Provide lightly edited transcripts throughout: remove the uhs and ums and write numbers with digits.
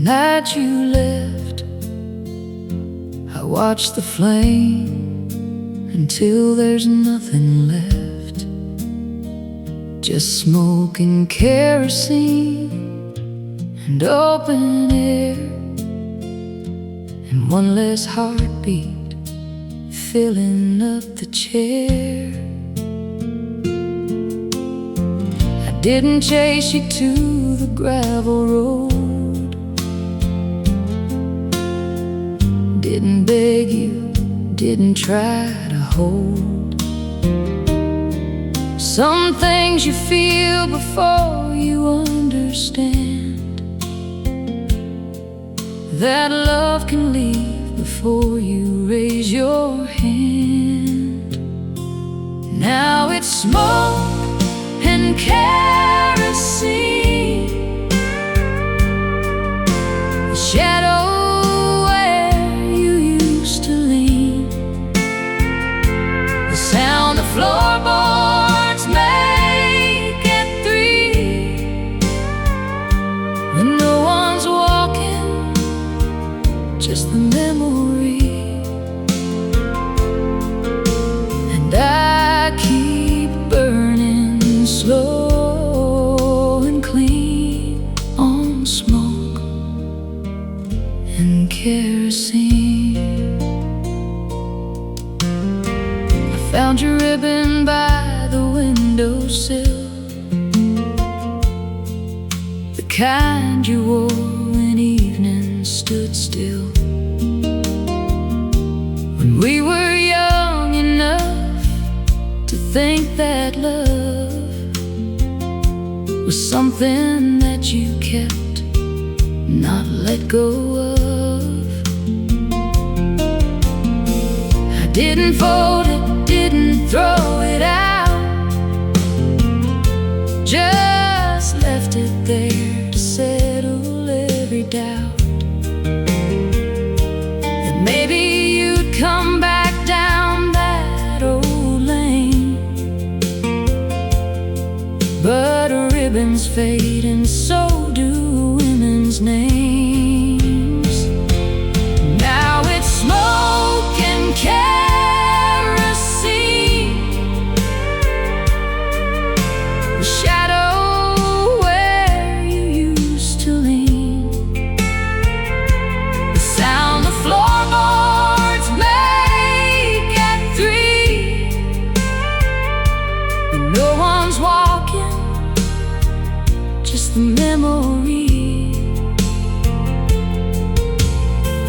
night you left, I watched the flame until there's nothing left, just smoke and kerosene and open air, and one less heartbeat filling up the chair. I didn't chase you to the gravel road, didn't beg you, didn't try to hold. Some things you feel before you understand that love can leave before you raise your hand. Now it's smoke and kerosene, the shadow sound the floorboards make at 3, when no one's walking, just the memory. And I keep burning slow and clean on smoke and kerosene. Found your ribbon by the windowsill, the kind you wore when evenings stood still, when we were young enough to think that love was something that you kept, not let go of. I didn't fold it, didn't throw it out, just left it there to settle every doubt, that maybe you'd come back down that old lane. But ribbons fade and so do women's names. Now it's smoke and shadow where you used to lean, the sound the floorboards make at 3, when no one's walking, just the memory.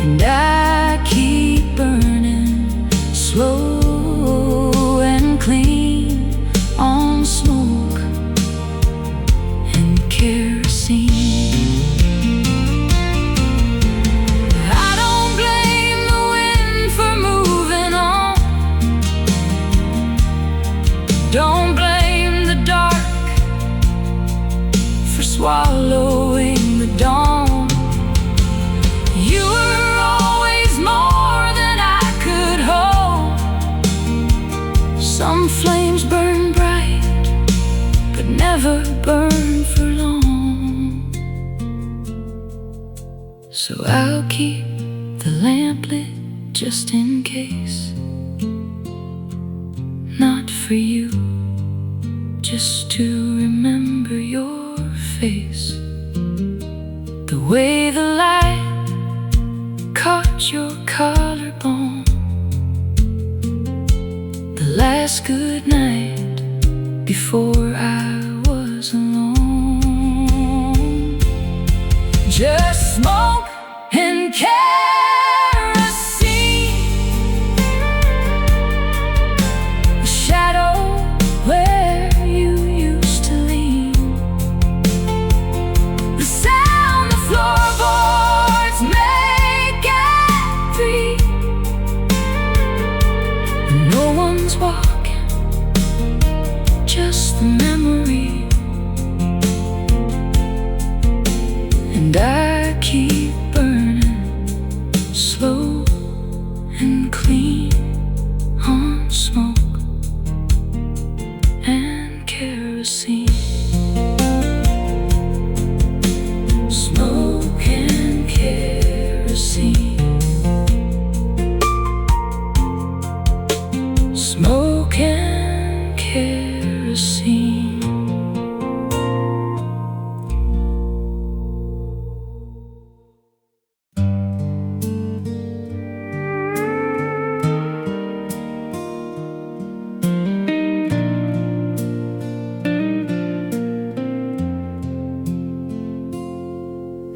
And I keep burning slow and clean on smoke and kerosene. I don't blame the wind for moving on, don't blame the dark for swallowing the dawn. You were always more than I could hold. Some flames burn bright, but never burn for long. So I'll keep the lamp lit just in case, not for you, just to remember your face, the way the light caught your collarbone, the last good night before I was alone. Just smoke and kerosene, a shadow where you used to lean, the sound the floorboards make at 3, when no one's walking, just the memory. And I keep burning slow and clean on smoke and kerosene. Smoke and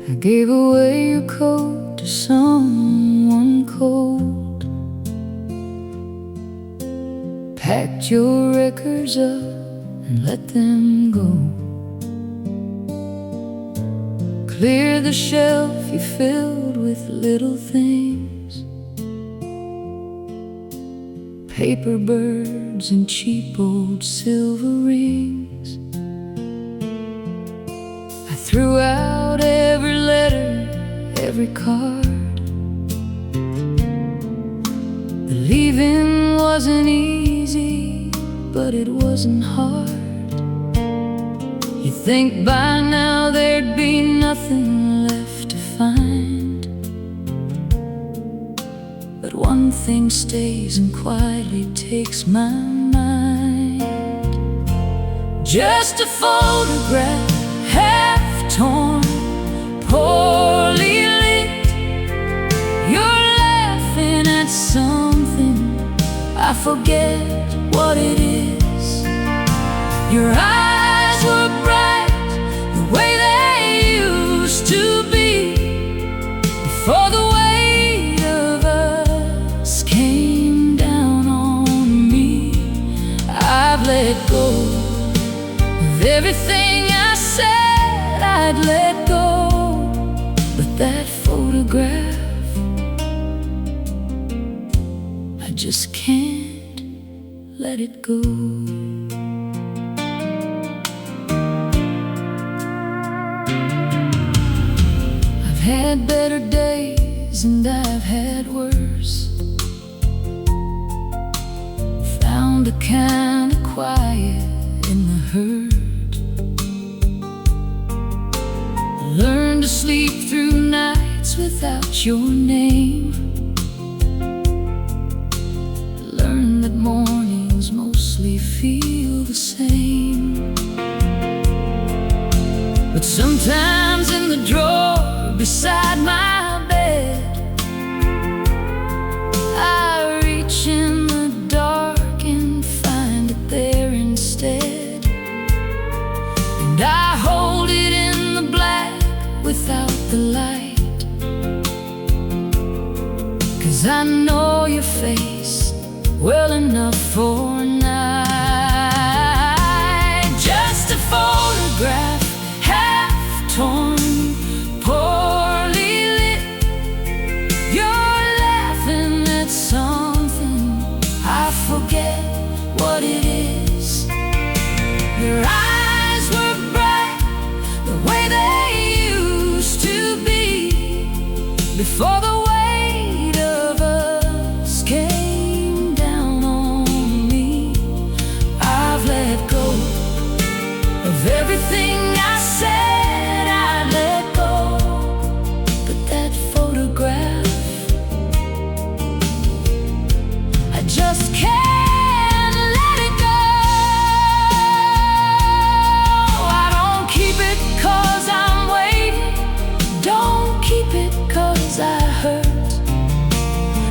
I gave away your coat to someone cold, packed your records up and let them go. Clear the shelf you filled with little things, paper birds and cheap old silver rings. I threw out every letter, every card. Believing wasn't easy, but it wasn't hard. You'd think by now there'd be nothing left to find, but one thing stays and quietly takes my mind. Just a photograph, half torn, poorly lit. You're laughing at something, I forget what it is. Your eyes were bright, the way they used to be, before the weight of us came down on me. I've let go of everything I said I'd let go, but that photograph, I just can't let it go. I've had better days and I've had worse. Found a kind of quiet in the hurt. Learned to sleep through nights without your name. Learned that mornings mostly feel the same. But sometimes in the drawer beside my bed, I reach in the dark and find it there instead. And I hold it in the black without the light, 'cause I know your face well enough for a night. Just a photograph, half torn, poorly lit. You're laughing at something, I forget what it is. Your eyes were bright, the way they used to be, before the weight of us came down on me. I've let go of everything I said I'd let go, but that photograph, I just can't let it go. I don't keep it 'cause I'm waiting, don't keep it 'cause I hurt.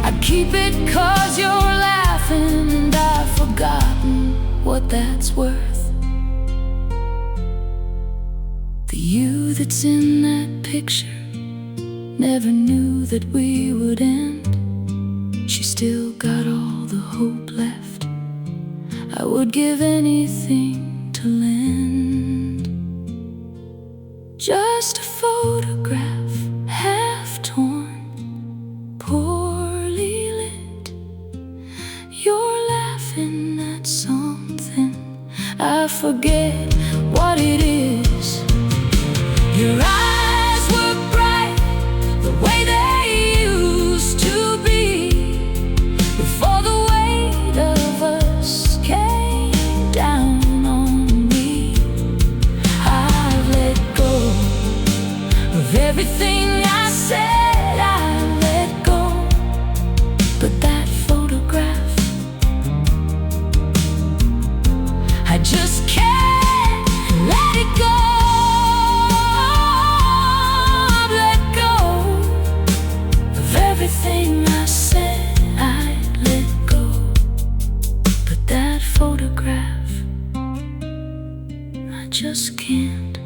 I keep it 'cause you're laughing and I've forgotten what that's worth. The you that's in that picture never knew that we would end. She still got all the hope left, I would give anything to lend. Just a photograph, half torn, poorly lit. You're laughing at something, I forget what it is. Your eyes were bright, the way they used to be, before the weight of us came down on me. I've let go of everything I said I'd let go, but that photograph, I just can't let it go. I've let go of everything I said I'd let go, but that photograph, I just can't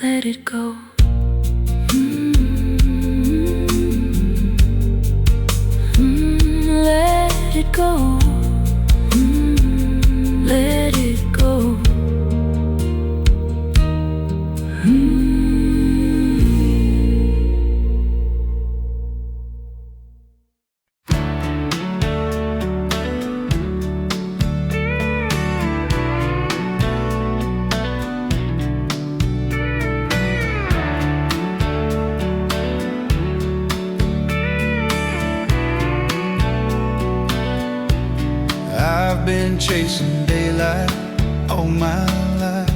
let it go. Let it go. Let it go. I've been chasing daylight all my life,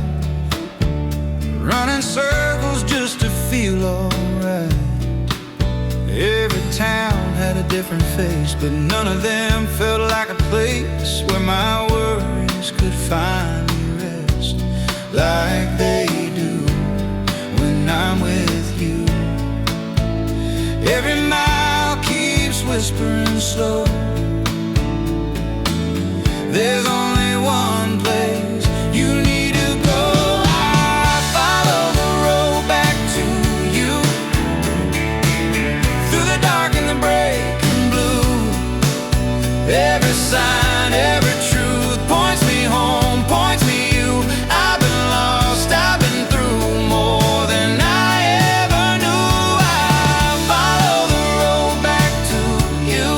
running circles just to feel alright. Every town had a different face, but none of them felt like a place where my worries could finally rest like they do when I'm with you. Every mile keeps whispering slow. There's only one place you need to go. I follow the road back to you, through the dark and the breaking blue. Every sign, every truth points me home, points me you. I've been lost, I've been through more than I ever knew. I follow the road back to you.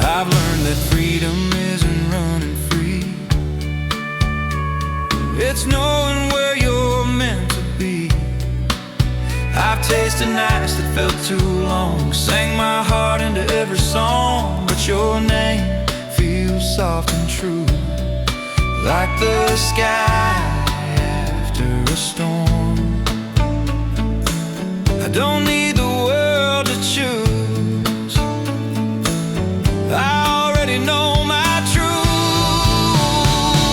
I've learned that freedom isn't running free, it's knowing where you're meant to be. I've tasted nights that felt too long, sang my heart into every song, but your name feels soft and true, like the sky after a storm. I don't need the world to choose, I already know my truth.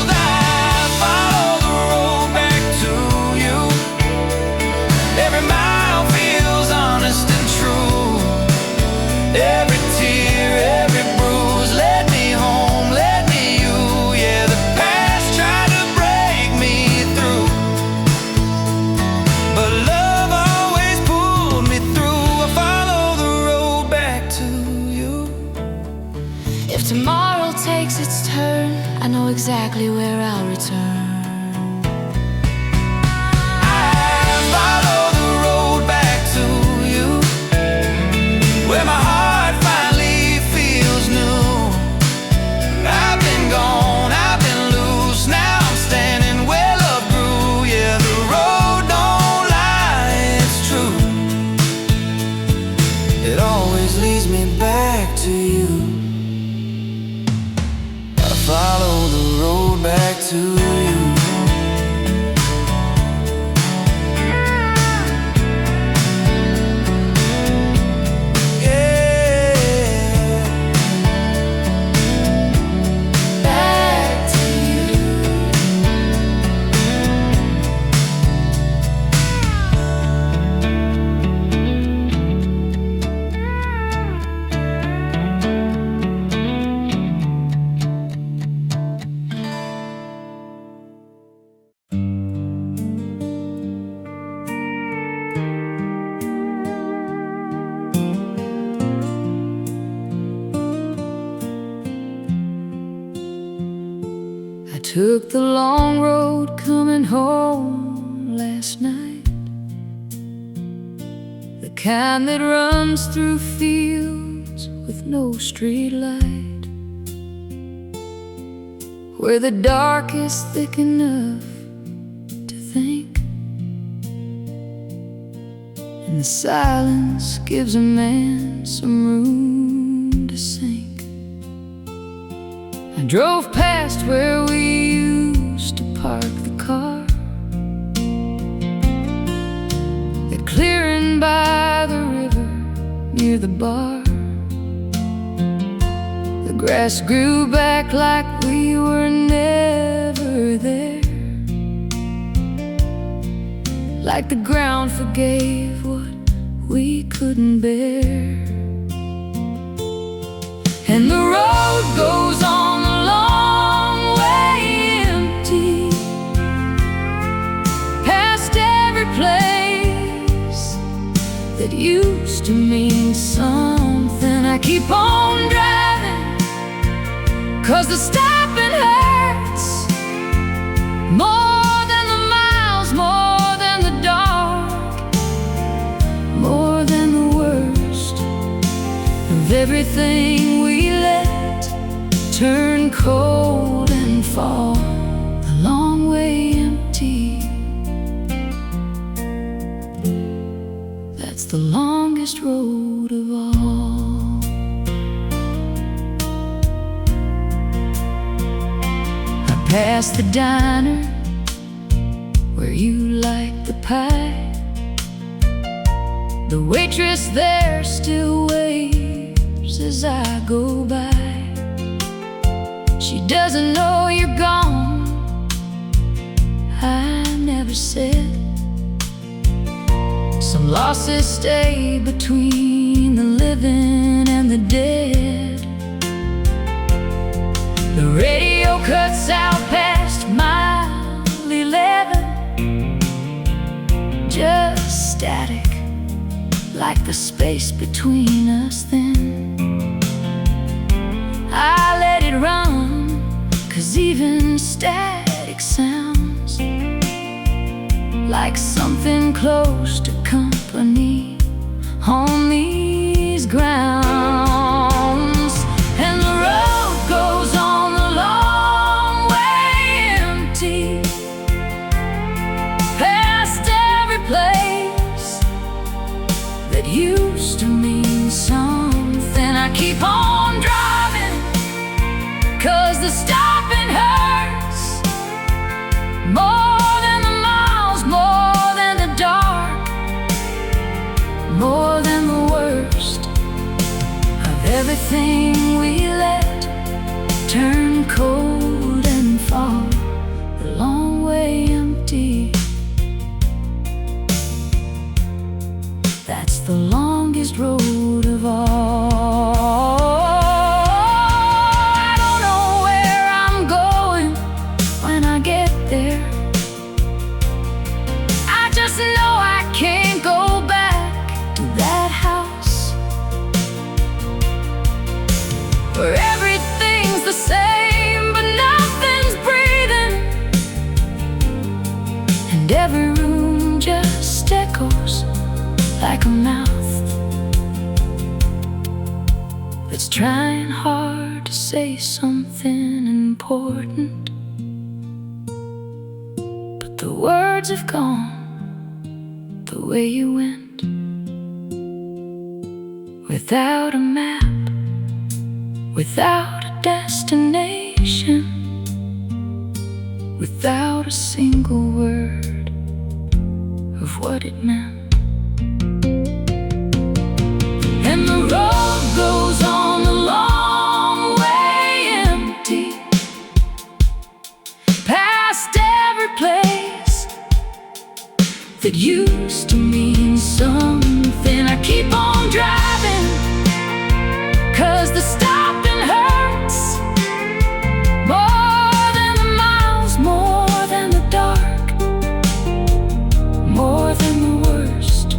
I follow the road back to you. Every mile feels honest and true. Every tear, every bruise led me home, led me you. Yeah, the past tried to break me through, but love always pulled me through. I follow the road back to you. If tomorrow takes its turn, I know exactly where I'll return. I follow the road back to you, where my heart finally feels new. I've been gone, I've been loose, now I'm standing where love grew. Yeah, the road don't lie, it's true. It always leads me back to you. I follow the road back to you. Back to you. I took the long road coming home last night, the kind that runs through fields with no street light, where the dark is thick enough to think, and the silence gives a man some room to sink. I drove past where we used to park the car, the clearing by the river near the bar. The grass grew back like we were never there, like the ground forgave what we couldn't bear. And the road goes on a long way 'cause the stopping hurts more than the miles, more than the dark, more than the worst of everything we let turn cold and fall the long way empty. That's the longest road of all. I passed the diner where you like the pie. The waitress there still waves as I go by. She doesn't know you're gone, I never said. Some losses stay between the living and the dead. The radio cuts out past mile 11, just static, like the space between us then. I let it run, 'cause even static sounds like something close to company on these grounds. And the road goes on the long way empty, past every place that used to mean something. I keep on driving, 'cause the stopping hurts more than the miles, more than the dark, more than the worst of everything we let turn cold and fall the long way empty. That's the longest road of all. I don't know where I'm going when I get there. I just know I can't go back to that house where everything's the same but nothing's breathing, and every room just echoes like a mouth that's trying hard to say something important, but the words have gone the way you went, without a map, without a destination, without a single word of what it meant. And the road goes on the long way empty, past every place that used to mean something. I keep on driving, 'cause the stopping hurts more than the miles, more than the dark, more than the worst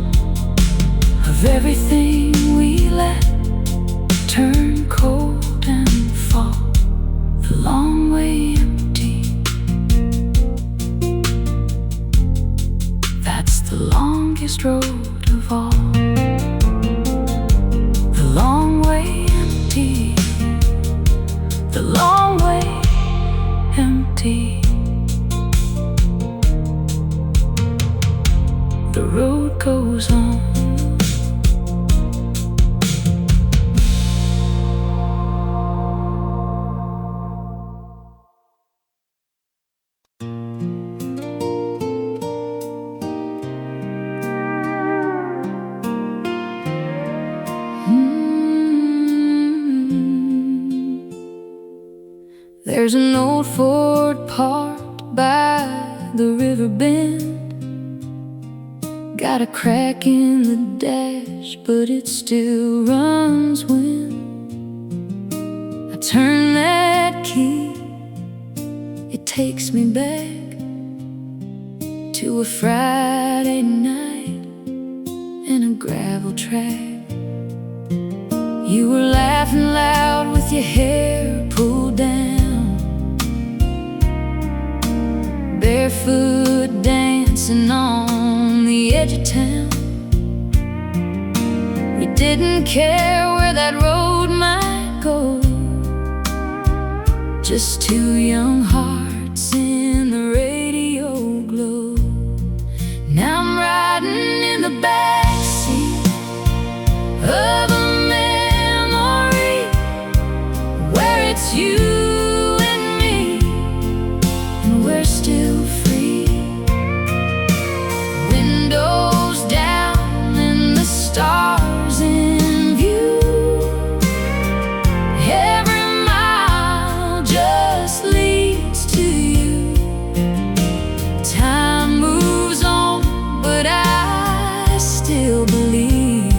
of everything we let turn cold and fall the long way empty. That's the longest road of all. The long way empty, the long way empty. The road goes on. There's an old Ford parked by the river bend. Got a crack in the dash, but it still runs when I turn that key. It takes me back to a Friday night in a gravel track. You were laughing loud with your hair pulled down. barefoot dancing on the edge of town. We didn't care where that road might go, just two young hearts in the radio glow. Now I'm riding in the backseat of a memory where it's you and me, and we're still free. Windows down and the stars in view. Every mile just leads to you. Time moves on, but I still believe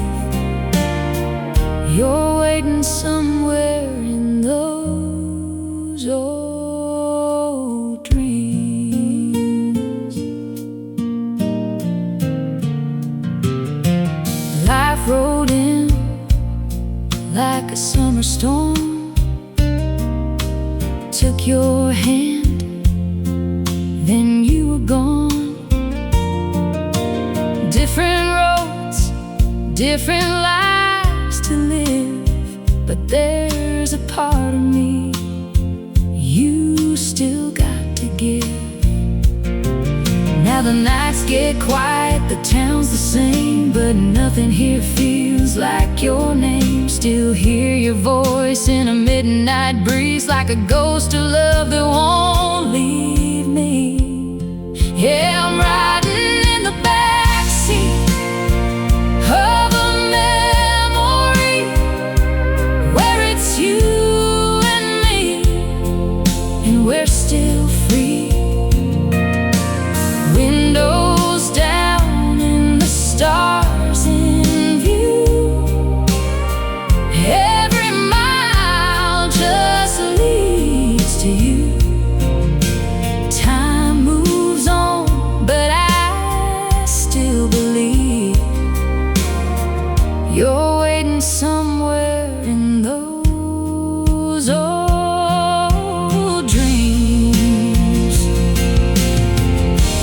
you're waiting somewhere in those old dreams. Life rolled in like a summer storm, took your hand, then you were gone. Different roads, different lives to live, but there's a part of me you still got to give. Now the nights get quiet, the town's the same, but nothing here feels like your name. Still hear your voice in a midnight breeze, like a ghost of love that won't leave me. Yeah, I'm riding in the backseat of a memory where it's you and me, and we're still free. Windows down and the stars in view. Every mile just leads to you. Time moves on, but I still believe you're waiting somewhere in those old dreams.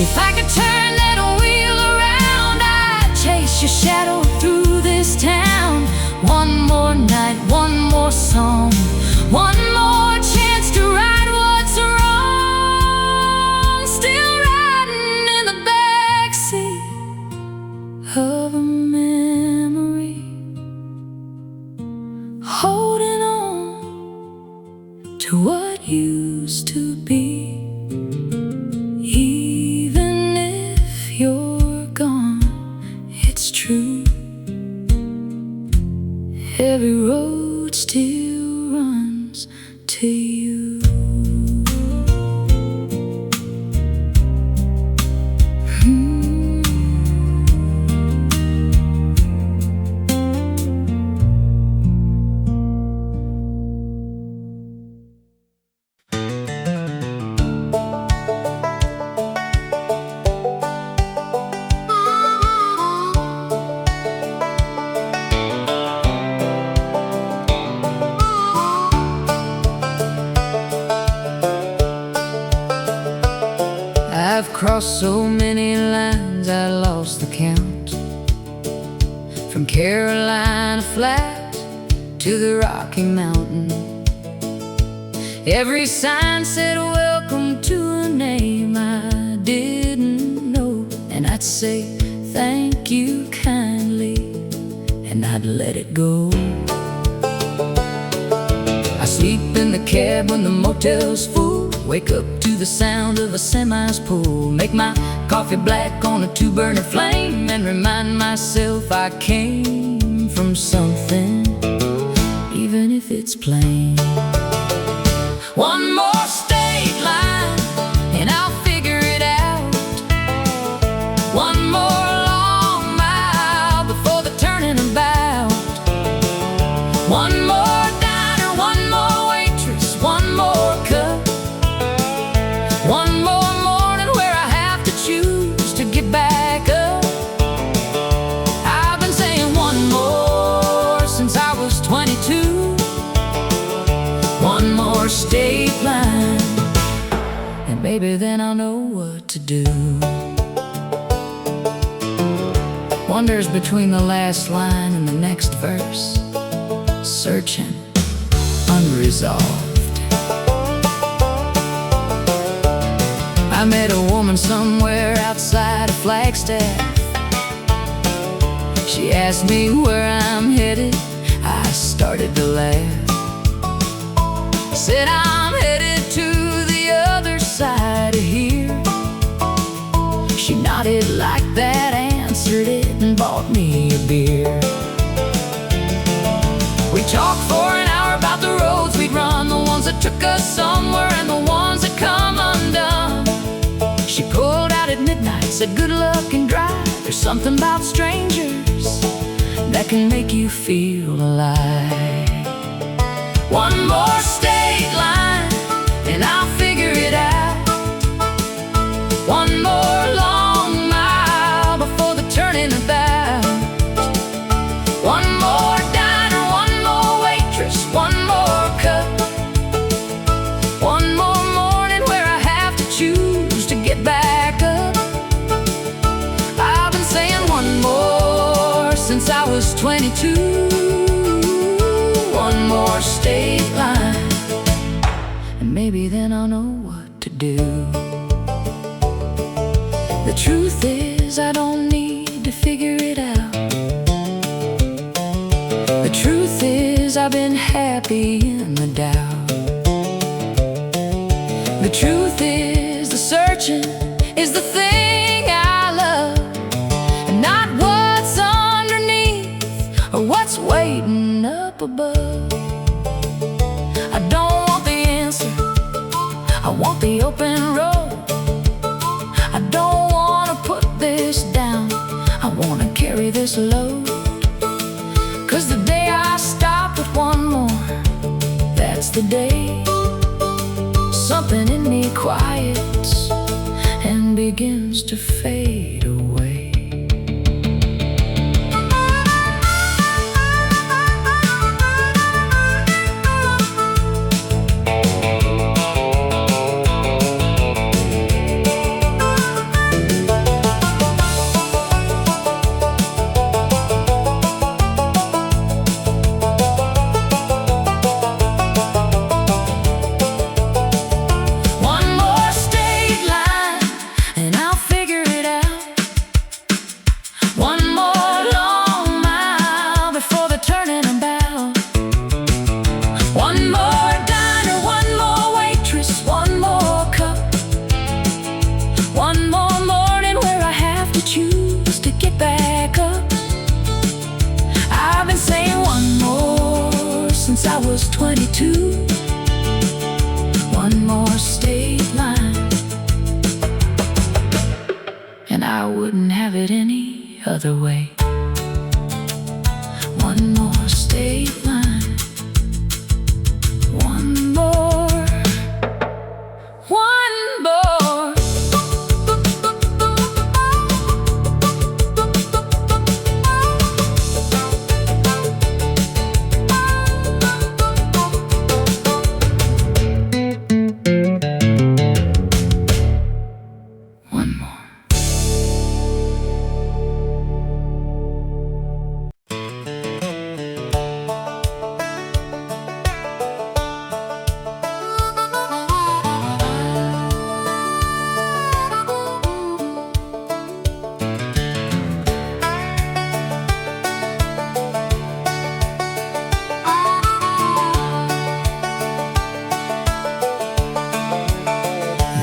If I could turn that wheel around, I'd chase your shadow through this town. One more night, one more song, one more chance to right what's wrong. Still riding in the backseat of a memory, holding on to what used to be. Even if you're gone, it's true. Every road still runs to you. I've crossed so many lines I lost the count. From Carolina flat to the Rocky Mountain, every sign said welcome to a name I didn't know. And I'd say thank you kindly, and I'd let it go. I sleep in the cab when the motel's full, wake up to the sound of a semi's pull, make my coffee black on a two-burner flame, and remind myself I came from something, even if it's plain. One more state line and I'll figure it out. One more long mile before the turning about. One more diner, one more waitress, one more cup. One more morning where I have to choose to get back up. I've been saying one more since I was 22. maybe then I'll know what to do. Wanders between the last line and the next verse, searching, unresolved. I met a woman somewhere outside of Flagstaff. She asked me where I'm headed. I started to laugh. Said I'm headed to the other side of here. She nodded like that, answered it, and bought me a beer. We talked for an hour about the roads we'd run, the ones that took us somewhere and the ones that come undone. She pulled out at midnight, said good luck and drive. There's something about strangers that can make you feel alive. One more state line and I'll figure it out. One more long mile before the turning about. One more diner, one more waitress, one more cup. One more morning where I have to choose to get back up. I've been saying one more since I was 22. One more state line, and maybe then I'll know what to do. The truth is I don't need to figure it out. The truth is I've been happy in the doubt. The truth is the searching is the thing I love, and not what's underneath or what's waiting up above. I don't want the answer, I want the open road. I don't want to put this down, I want to carry this load. 'Cause the day I stop with one more, that's the day something in me quiets and begins to fade away. I was 22. One more state line, and I wouldn't have it any other way. One more state line, one more, one more.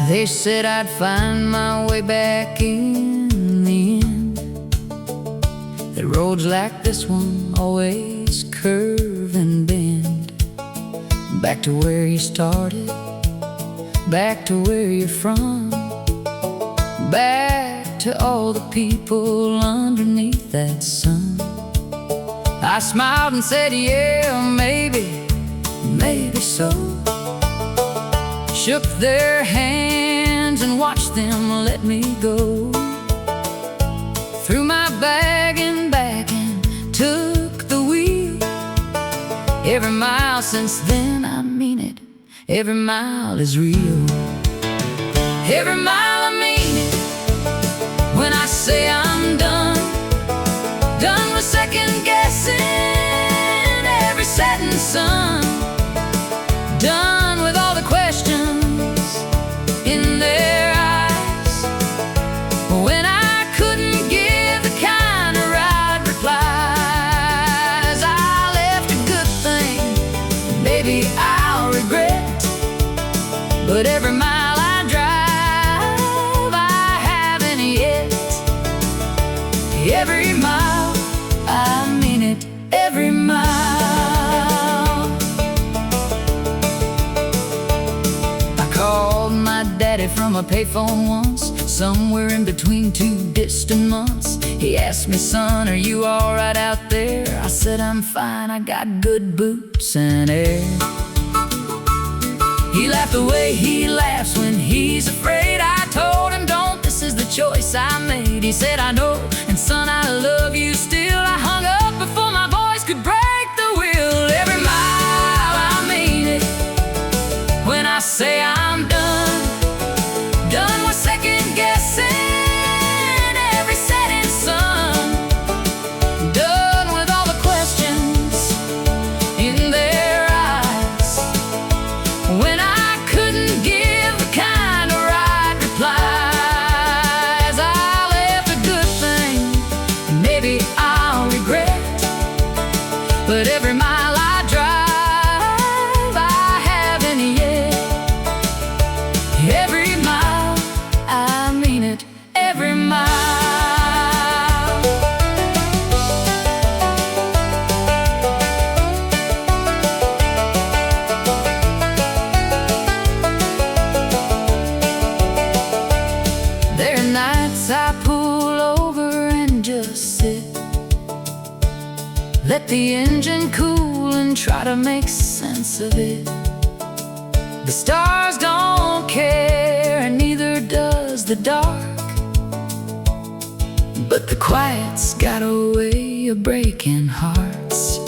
They said I'd find my way back in the end. The roads like this one always curve and bend. Back to where you started, back to where you're from, back to all the people underneath that sun. I smiled and said, yeah, maybe, maybe so. Shook their hands and watched them let me go. Threw my bag and back and took the wheel. Every mile since then, I mean it, every mile is real. Every mile I mean it when I say I'm done. Done with second guessing every setting sun. Done with all the questions in their eyes when I couldn't give the kind of right replies. I left a good thing, maybe I'll regret, but every mile I drive I haven't yet. Every mile, I mean it, every mile. Daddy from a payphone once, somewhere in between two distant months. He asked me, son, are you alright out there? I said, I'm fine, I got good boots and air. He laughed the way he laughs when he's afraid. I told him, don't, this is the choice I made. He said, I know, and son, I love you still. I hung up before my voice could break the wheel. Every mile, I mean it when I say I'm done. Done with second guessing every setting sun. Done with all the questions in their eyes when I couldn't give the kind of right replies. I left a good thing, maybe I'll regret, but every mile I drive I haven't yet. Every mile, I mean it, every mile. There are nights I pull over and just sit, let the engine cool and try to make sense of it. The stars don't care, and neither does the dark, but the quiet's got a way of breaking hearts.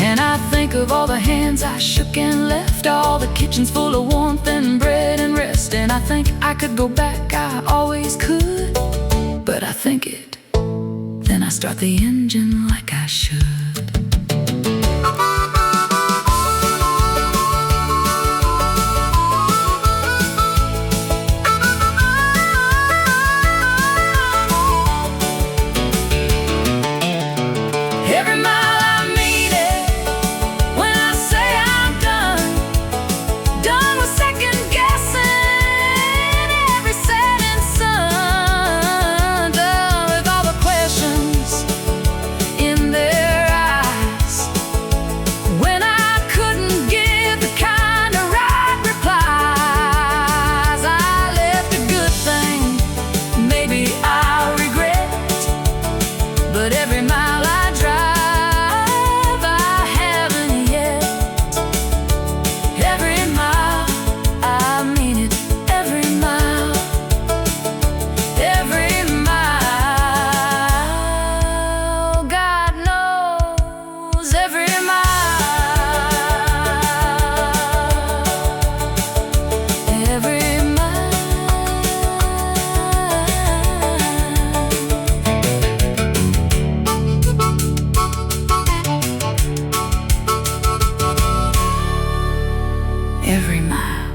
And I think of all the hands I shook and left, all the kitchens full of warmth and bread and rest. And I think I could go back, I always could, but I think it, then I start the engine like I should. Every mile I mean it when I say I'm done. Done with second guessing every setting sun. Done with all the questions in their eyes when I couldn't give the kind of right replies. I left a good thing, maybe I'll regret, but every mile I drive I haven't yet. Every mile, I mean it, every mile. Every mile, God knows, every mile. Every mile. Every mile.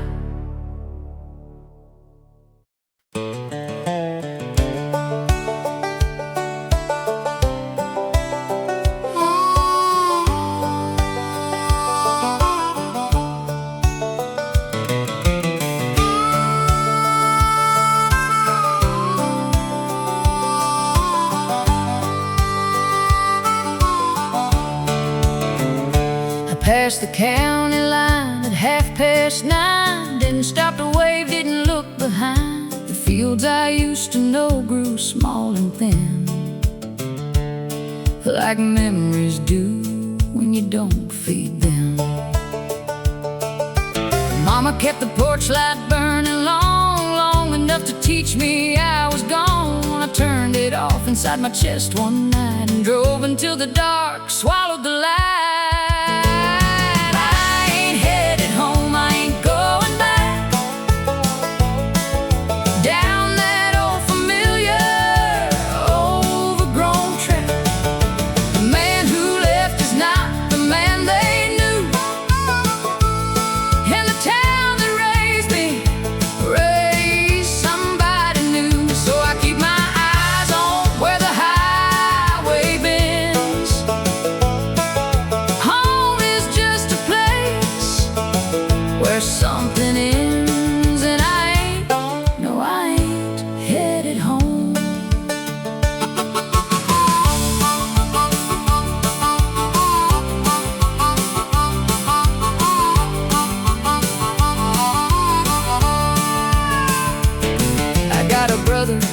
I passed the county line at 9:30. Didn't stop to wave, didn't look behind. The fields I used to know grew small and thin, like memories do when you don't feed them. Mama kept the porch light burning long, long enough to teach me I was gone. I turned it off inside my chest one night and drove until the dark swallowed the light. I ain't headed home, I ain't going back.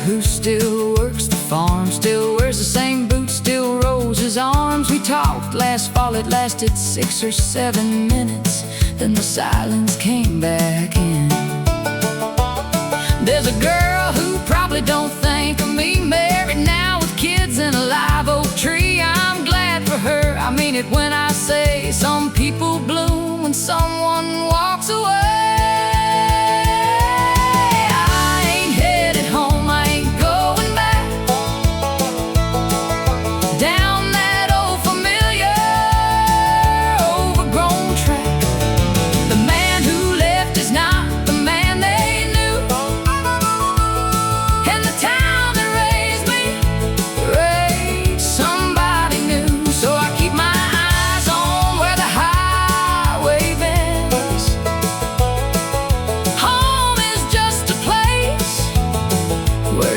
who still works the farm, still wears the same boots, still rolls his arms. We talked last fall, it lasted 6 or 7 minutes, then the silence came back in. There's a girl who probably don't think of me, married now with kids and a live oak tree. I'm glad for her, I mean it when I say some people bloom when someone walks away.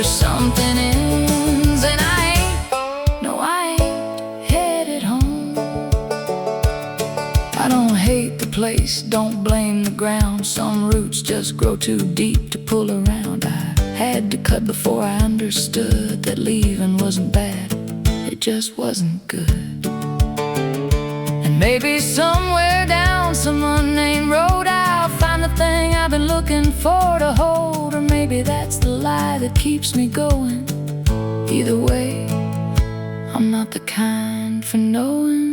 Something ends, and I ain't headed home. I don't hate the place, don't blame the ground. Some roots just grow too deep to pull around. I had to cut before I understood that leaving wasn't bad, it just wasn't good. And maybe somewhere down some unnamed road I'll find the thing I've been looking for to hold. Or maybe that's the lie that keeps me going. Either way, I'm not the kind for knowing.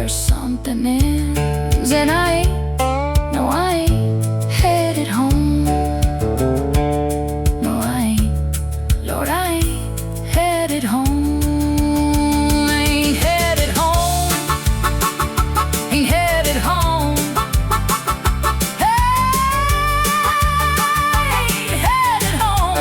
Something ends, and I ain't headed home. No, I ain't, Lord, I ain't headed home. Ain't headed home, ain't headed home. Ain't headed home.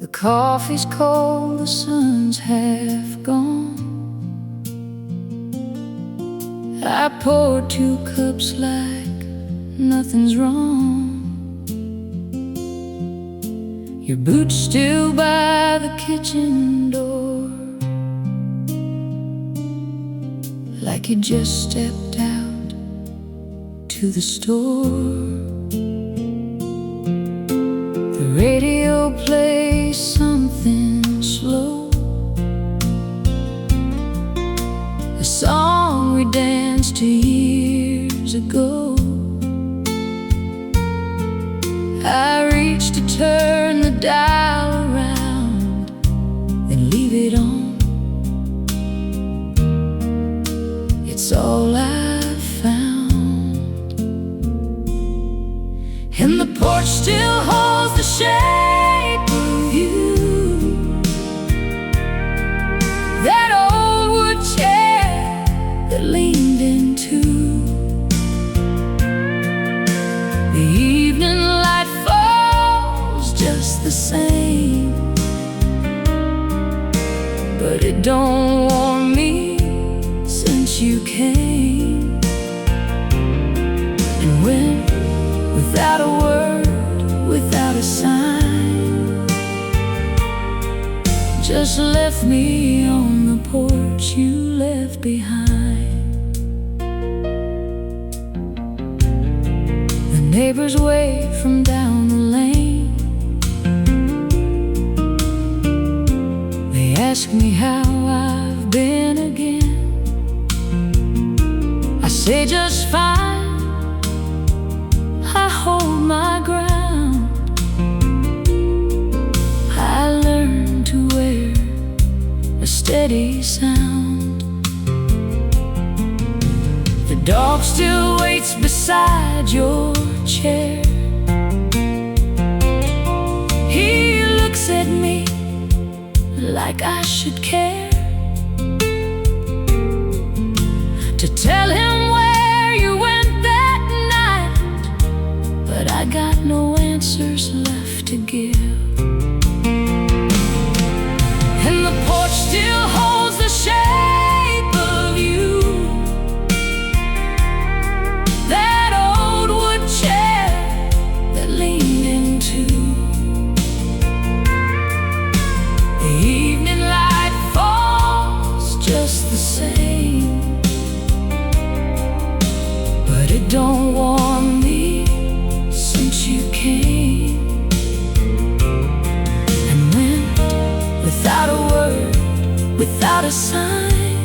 The coffee's cold, the sun's half gone. I poured 2 cups like nothing's wrong. Your boots still by the kitchen door, like you just stepped out to the store. The radio plays something slow, a song we danced to years ago. I reach to turn the dial around, then leave it on. It's all I've found, and the porch still holds the shape of you. That old wood chair that leaned into the evening light falls just the same. don't warm me since you came. And when, without a word, without a sign, just left me on the porch you left behind. The neighbors wave from down the lane. They ask me how I've been again. I say just fine. I hold my ground. I learned to wear a steady sound. The dog still waits beside your chair. He looks at me like I should care to tell him where you went that night, but I got no answers left to give. And the porch still holds the shape of you, that old wood chair that leaned into. The evening light falls just the same, but it don't warm me since you came. And went without a word, without a sign,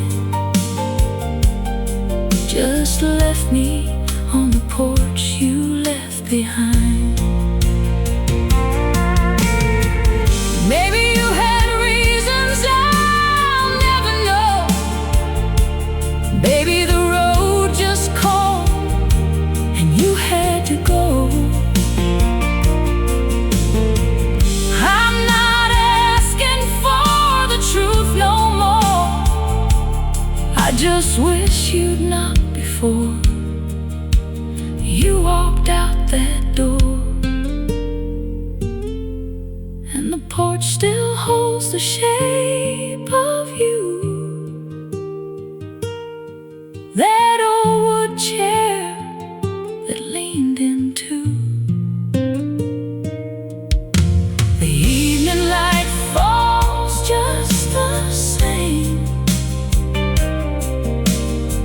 just left me on the porch you left behind. Maybe you had reasons I'll never know. Baby, the road just called and you had to go. I'm not asking for the truth no more. I just wish you'd knocked before you walked out that door. And the porch still holds the shape of you, that old wood chair that leaned into. The evening light falls just the same,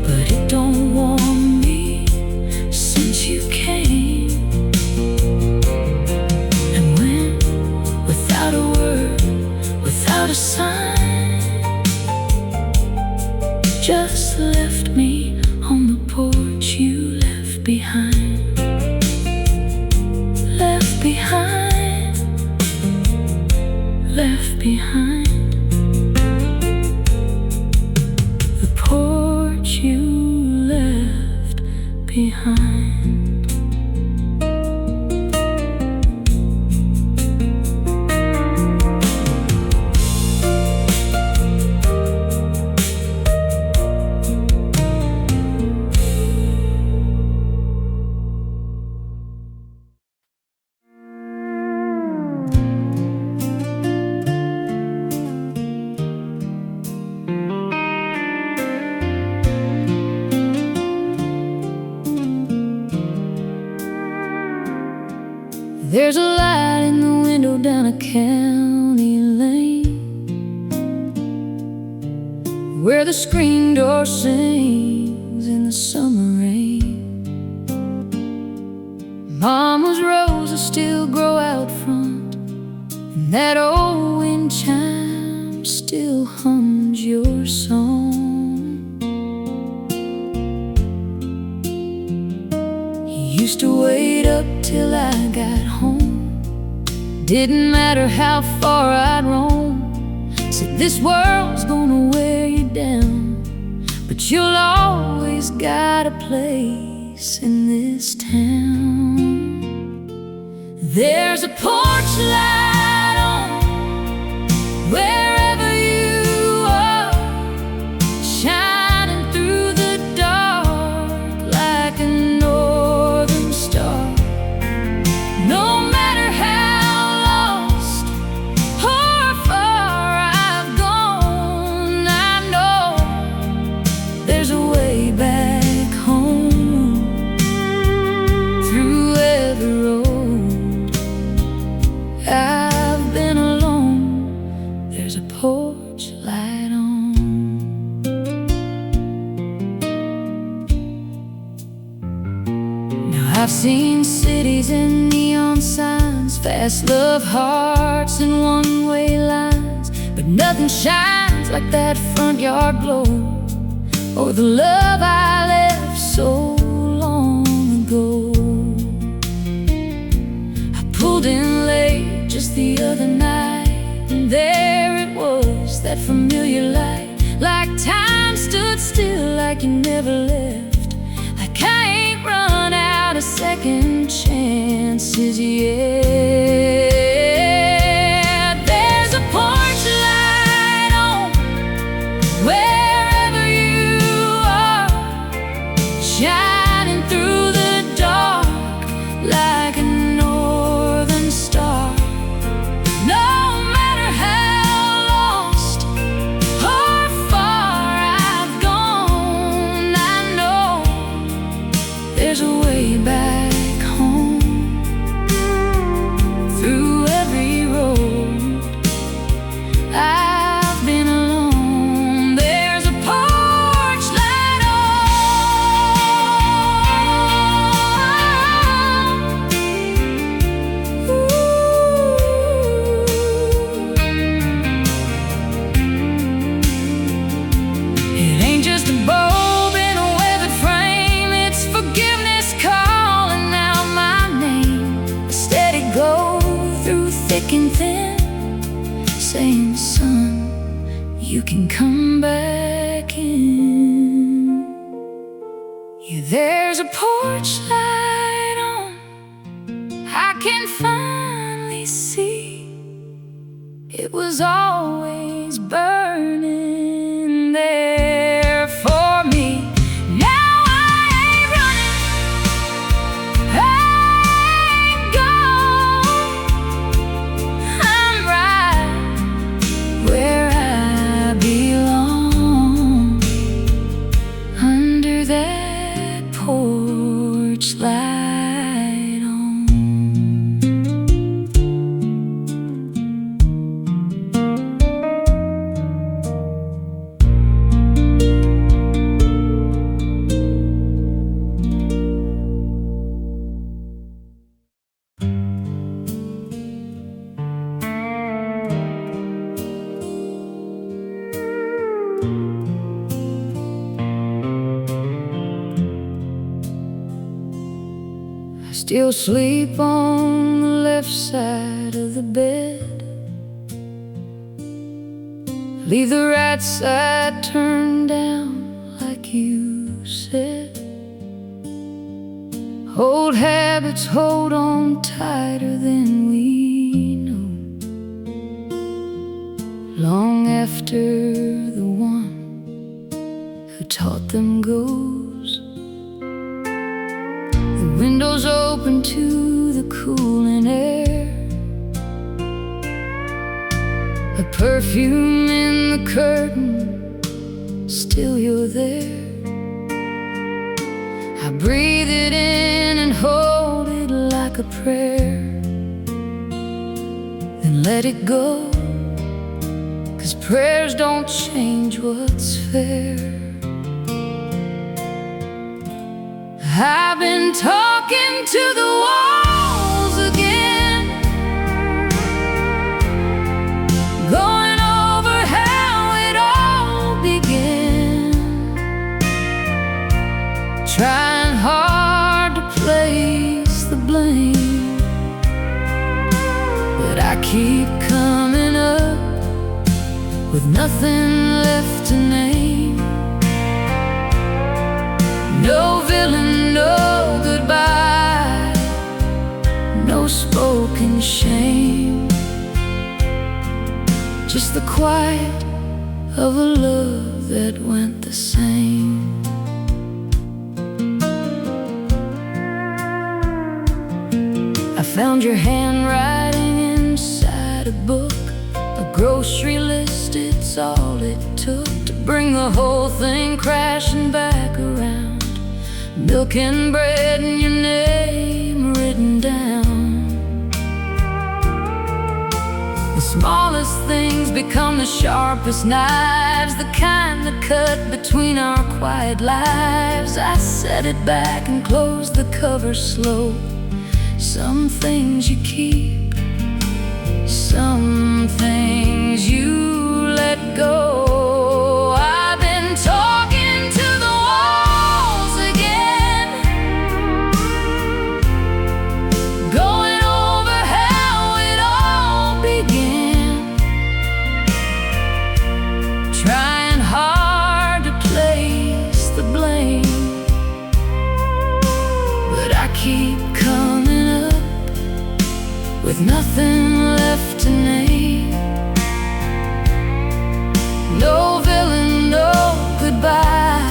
but it don't warm me since you came. And when, without a word, without a sign, just left me on the porch you left behind. Left behind, left behind. The porch you left behind. There's a light in the window down a county lane, where the screen door sings in the summer rain. Mama's roses still grow out front, and that old wind chime still hums your song. He used to wait up till I got home. Didn't matter how far I'd roam. Said this world's gonna wear you down, but you'll always got a place in this town. There's a porch light on wherever you are, shining through the dark like a northern star. No matter how lost or far I've gone, seen cities and neon signs, fast love hearts and one-way lines, but nothing shines like that front yard glow, or the love I left so long ago. I pulled in late just the other night, and there it was, that familiar light, like time stood still, like you never left, like I ain't run out of second chances yet. There's a porch light on wherever you are, shining through the dark like a northern star. No matter how lost or far I've gone, I know there's a way back home. Through every road I've been alone, there's a porch light on. Ooh. It ain't just a bulb in a weathered frame, it's forgiveness calling out my name. A steady glow through thick and thin, saying, son, you can come back in. Yeah, there's a porch light on, I can finally see it was always burning there for me. Now I ain't running, I ain't gone, I'm right where I belong, under that porch light on. I still sleep on the left side of the bed, leave the right side turned down like you said. Old habits hold on tighter than we know, long after the one who taught them goes. The windows open to the cooling air, a perfume in the curtain, still you're there. I breathe it in and hold it like a prayer, then let it go, 'cause prayers don't change what's fair. I've been talking to the walls again, going over how it all began, trying hard to place the blame, but I keep coming up with nothing left to name. No villain, no goodbye, no spoken shame, just the quiet of a love that went the same. I found your handwriting inside a book, a grocery list, it's all it took to bring the whole thing crashing back around. Milk and bread and your name written down. The smallest things become the sharpest knives, the kind that cut between our quiet lives. I set it back and close the cover slow. Some things you keep, some things you let go. I've been talking to the walls again, going over how it all began, trying hard to place the blame, but I keep coming up with nothing left to name. No villain, no goodbye,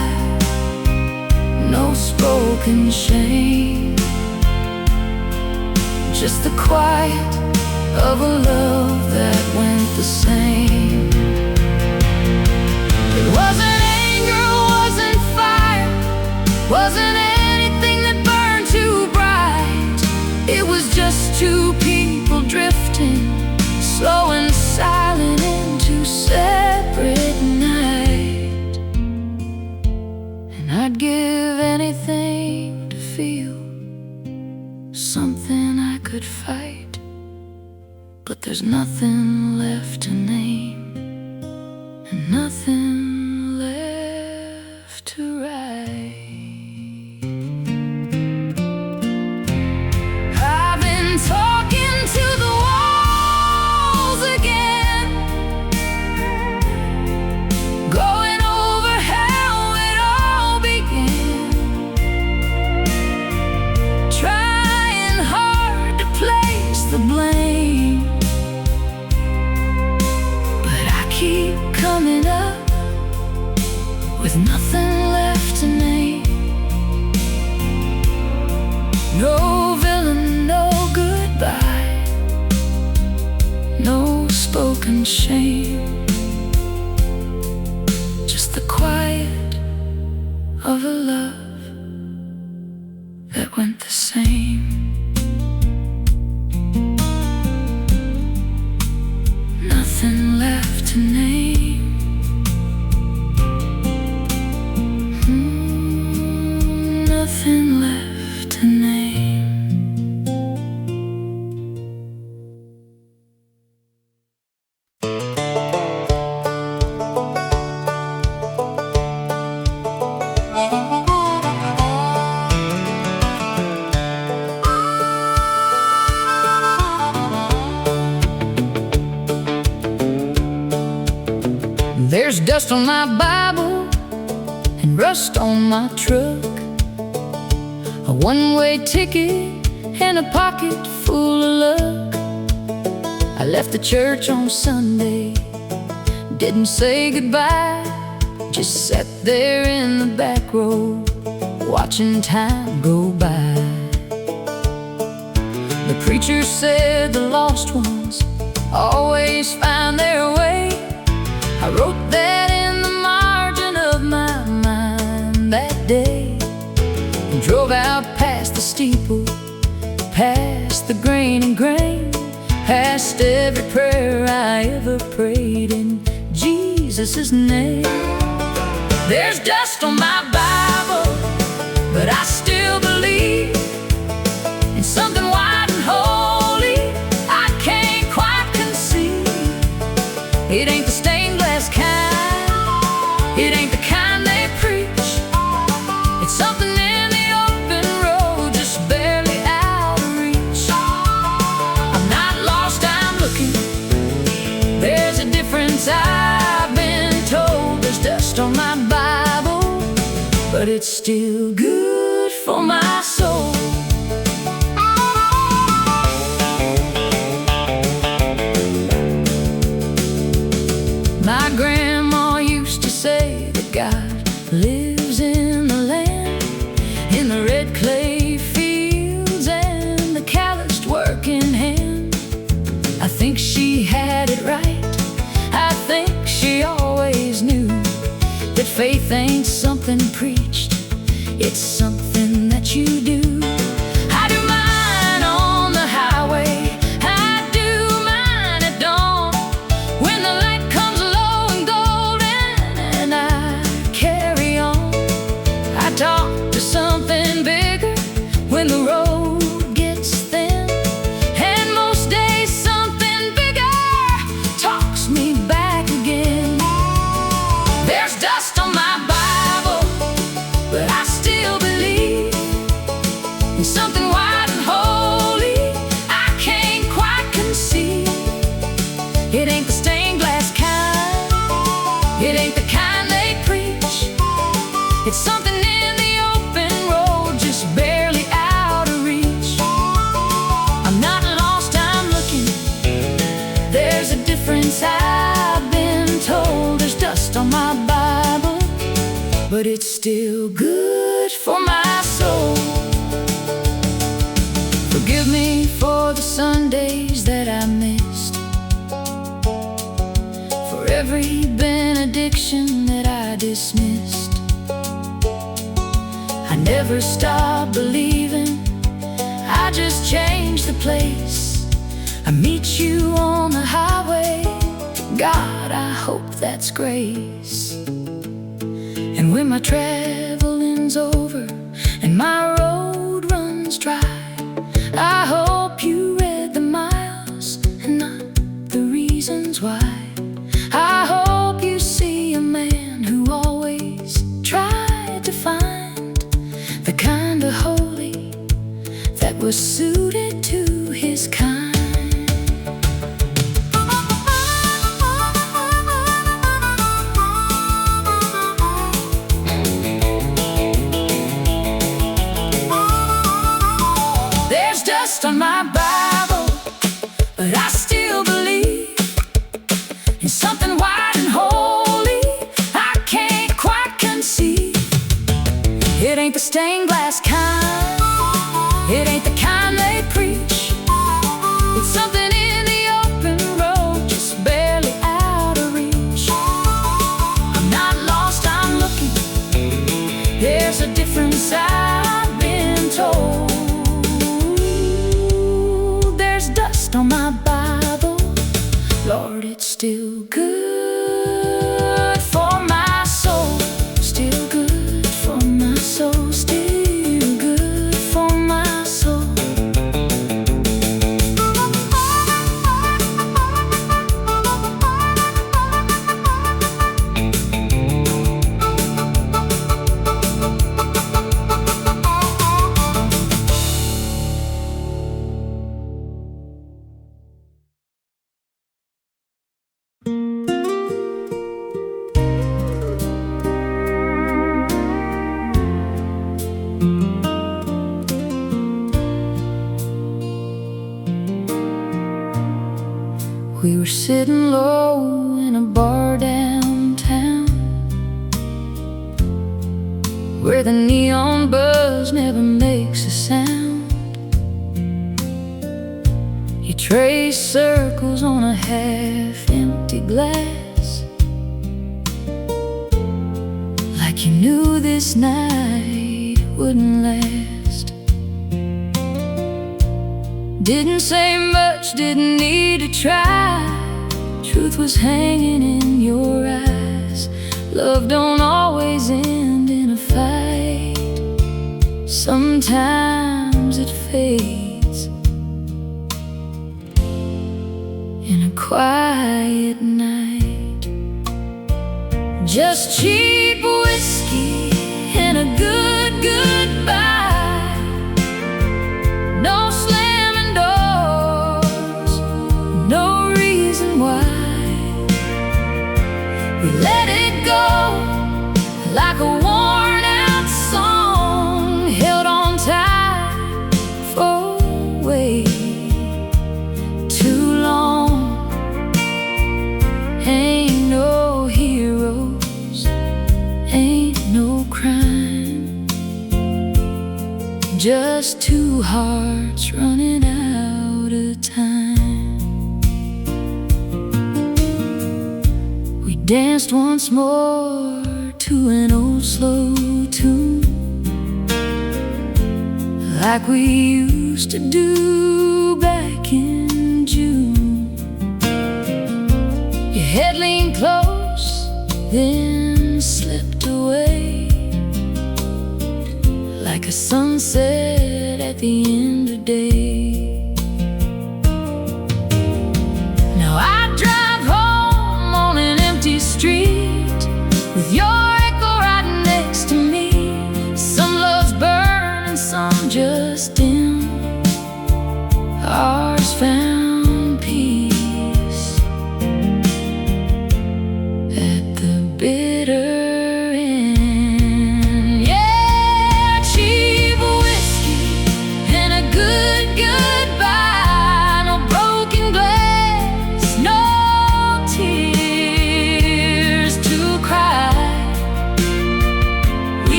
no spoken shame, just the quiet of a love that went the same. It wasn't anger, wasn't fire, wasn't anything that burned too bright. It was just two people drifting, slow and silent into separate night. And I'd give anything to feel something I could fight, but there's nothing left to name and nothing left to write. Talking to the walls again, going over how it all began, trying hard to place the blame, but I keep coming up with nothing left to name. No villain, no goodbye, no spoken shame, just the quiet of a love that went the same. Nothing left to name, nothing left to name. There's dust on my Bible and rust on my truck, a one-way ticket and a pocket full of luck. I left the church on Sunday, didn't say goodbye, just sat there in the back row, watching time go by. The preacher said the lost ones always find their way. I wrote that in the margin of my mind that day, and drove out past the steeple, past the grain and grain, past every prayer I ever prayed in Jesus' name. There's dust on my Bible, but I still believe in something wide and holy I can't quite conceive. It ain't the stained glass kind, it ain't the kind they preach. It's something in the open road, just barely out of reach. I'm not lost, I'm looking. There's a difference, I've been told. There's dust on my Bible, but it's still good for my soul. My grandma used to say that God lives in the land, in the red clay fields and the calloused working hand. I think she had it right, I think she always knew that faith ain't something preached, it's something that you do. I do mine on the highway, I do mine at dawn, It's something in the open road, just barely out of reach. I'm not lost, I'm looking. There's a difference, I've been told. There's dust on my Bible, but it's still good for my soul. Forgive me for the Sundays that I missed, for every benediction that I dismissed. I never stopped believing, I just changed the place. I meet you on the highway, God, I hope that's grace. And when my traveling's over and my road runs dry, I hope you read the miles and not the reasons why. I hope you see a man who always tried to find the kind of holy that was suited to his kind. There's dust on my Bible, but I still believe in something white and holy I can't quite conceive. It ain't the stained glass kind, it ain't the kind they preach. It's something in the open road, just barely out of reach. I'm not lost, I'm looking. There's a difference, I've been told. There's dust on my Bible, Lord, it's still good for my soul. Still good for my soul, still good for my soul. We were sitting low in a bar downtown, where the neon buzz never makes a sound. You trace circles on a half-empty glass, like you knew this night wouldn't last. Didn't say much, didn't need to try. Truth was hanging in your eyes. Love don't always end in a fight. Sometimes it fades in a quiet night. Just cheap whiskey and a good goodbye. No slamming doors, no reason why. We let it go like a worn out song, held on tight for way too long. Ain't no heroes, ain't no crime, just two hearts running out of time. We danced once more to an old slow tune, like we used to do back in June. Your head leaned close, then slipped away, like a sunset at the end of day. Now I drive home on an empty street with your echo right next to me. Some loves burn and some just dim. Ours found peace at the bitter end.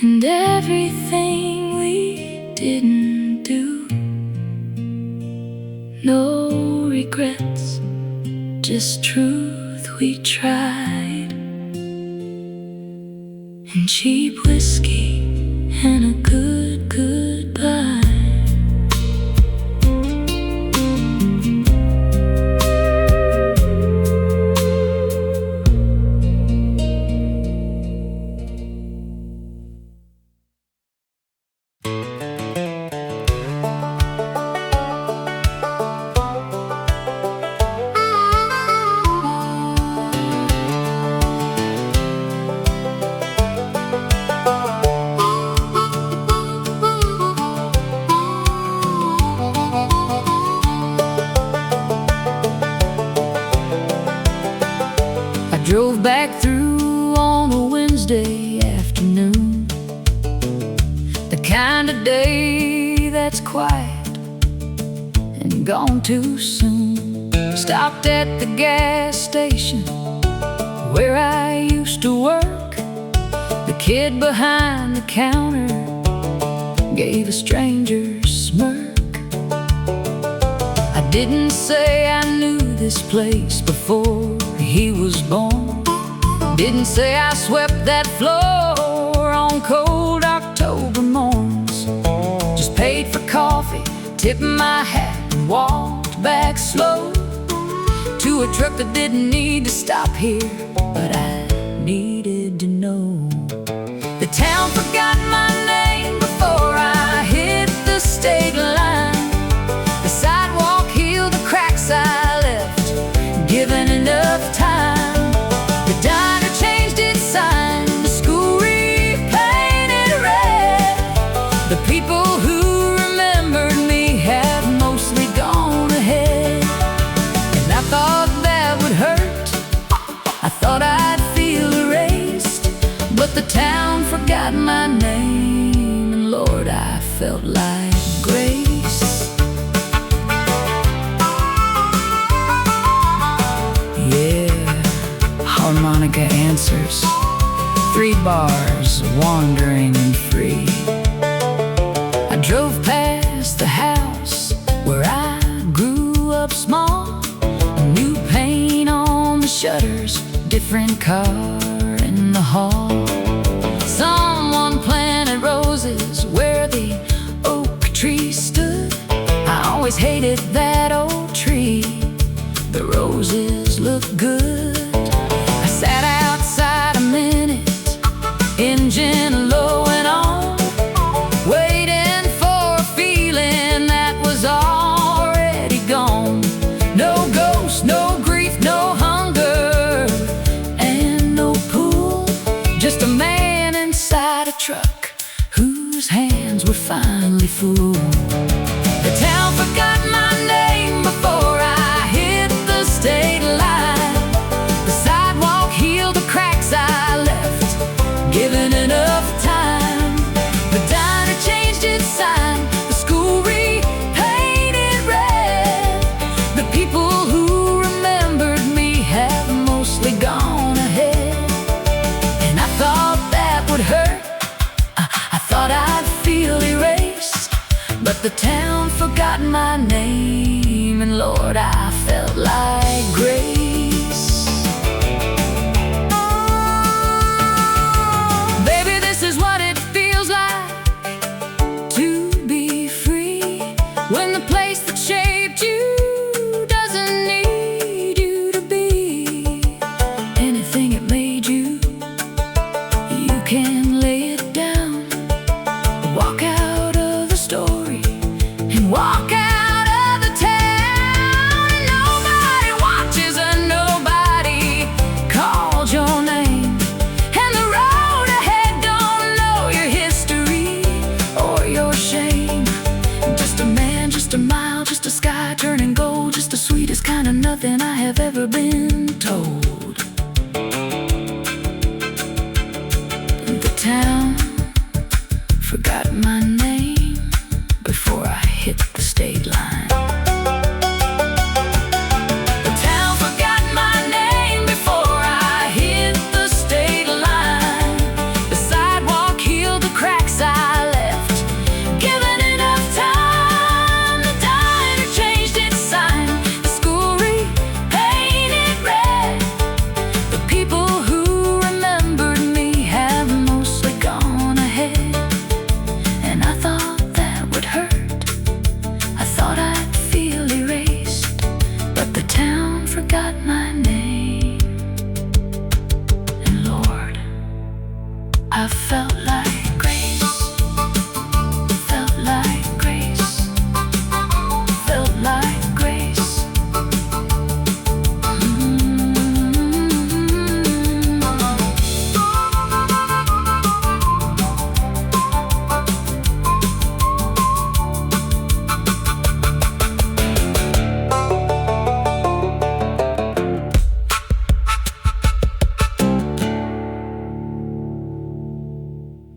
and everything we didn't do. No regrets, just truth we tried, and cheap whiskey and a good goodbye. Drove back through on a Wednesday afternoon, the kind of day that's quiet and gone too soon. Stopped at the gas station where I used to work. The kid behind the counter gave a stranger's smirk. I didn't say I knew this place before he was born. Didn't say I swept that floor on cold October morns. Just paid for coffee, tipped my hat, and walked back slow to a truck that didn't need to stop here, but I needed to know. The town forgot my name before I hit the state line. The sidewalk healed the cracks I left, given enough time. The diner changed its sign, the school repainted red. The people who remembered me have mostly gone ahead, and I thought that would hurt. I thought I'd feel erased, but the town forgot my name, and Lord, I felt like grace. Harmonica answers, 3 bars, wandering and free. I drove past the house where I grew up small. New paint on the shutters, different car in the hall. Someone planted roses where the oak tree stood. I always hated that old tree, the roses look good. Sat outside a minute, engine low and on, waiting for a feeling that was already gone. No ghost, no grief, no hunger, and no pool. Just a man inside a truck whose hands were finally full. The town forgot my name before I hit the state line. I left, given enough time. The diner changed its sign, the school repainted red. The people who remembered me have mostly gone ahead, and I thought that would hurt. I thought I'd feel erased, but the town forgot my name, and Lord, I felt like grace. This is what it feels like to be free, when the place that shaped you doesn't need you to be anything it made you. You can lay it down, walk out of the story, and walk out of the town, and nobody I felt like